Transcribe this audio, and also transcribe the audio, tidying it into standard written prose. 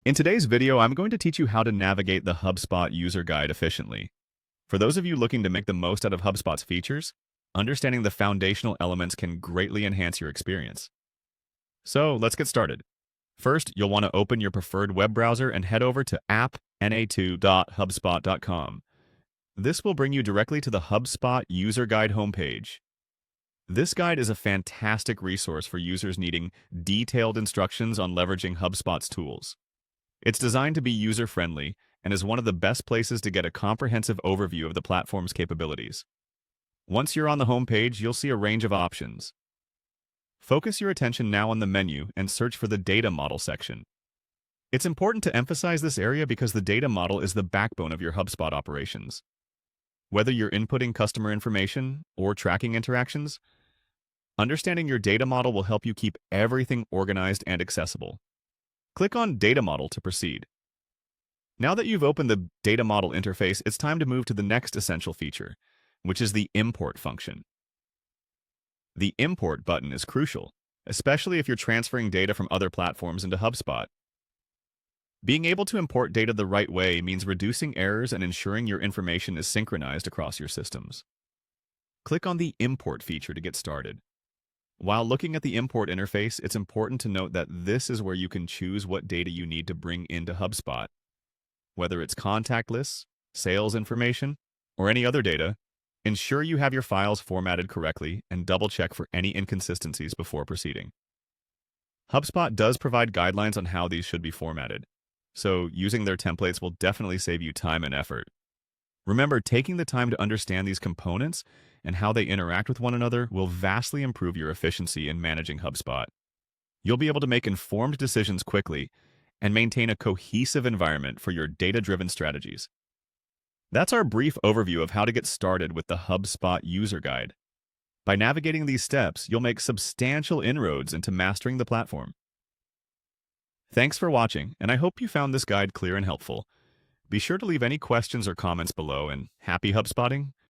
In today's video, I'm going to teach you how to navigate the HubSpot user guide efficiently. For those of you looking to make the most out of HubSpot's features, understanding the foundational elements can greatly enhance your experience. So let's get started. First, you'll want to open your preferred web browser and head over to app.na2.hubspot.com. This will bring you directly to the HubSpot user guide homepage. This guide is a fantastic resource for users needing detailed instructions on leveraging HubSpot's tools. It's designed to be user-friendly and is one of the best places to get a comprehensive overview of the platform's capabilities. Once you're on the home page, you'll see a range of options. Focus your attention now on the menu and search for the Data Model section. It's important to emphasize this area because the data model is the backbone of your HubSpot operations. Whether you're inputting customer information or tracking interactions, understanding your data model will help you keep everything organized and accessible. Click on Data Model to proceed. Now that you've opened the Data Model interface, it's time to move to the next essential feature, which is the Import function. The Import button is crucial, especially if you're transferring data from other platforms into HubSpot. Being able to import data the right way means reducing errors and ensuring your information is synchronized across your systems. Click on the Import feature to get started. While looking at the import interface, it's important to note that this is where you can choose what data you need to bring into HubSpot. Whether it's contact lists, sales information, or any other data, ensure you have your files formatted correctly and double-check for any inconsistencies before proceeding. HubSpot does provide guidelines on how these should be formatted, so using their templates will definitely save you time and effort. Remember, taking the time to understand these components and how they interact with one another will vastly improve your efficiency in managing HubSpot. You'll be able to make informed decisions quickly and maintain a cohesive environment for your data-driven strategies. That's our brief overview of how to get started with the HubSpot user guide. By navigating these steps, you'll make substantial inroads into mastering the platform. Thanks for watching, and I hope you found this guide clear and helpful. Be sure to leave any questions or comments below, and happy HubSpotting!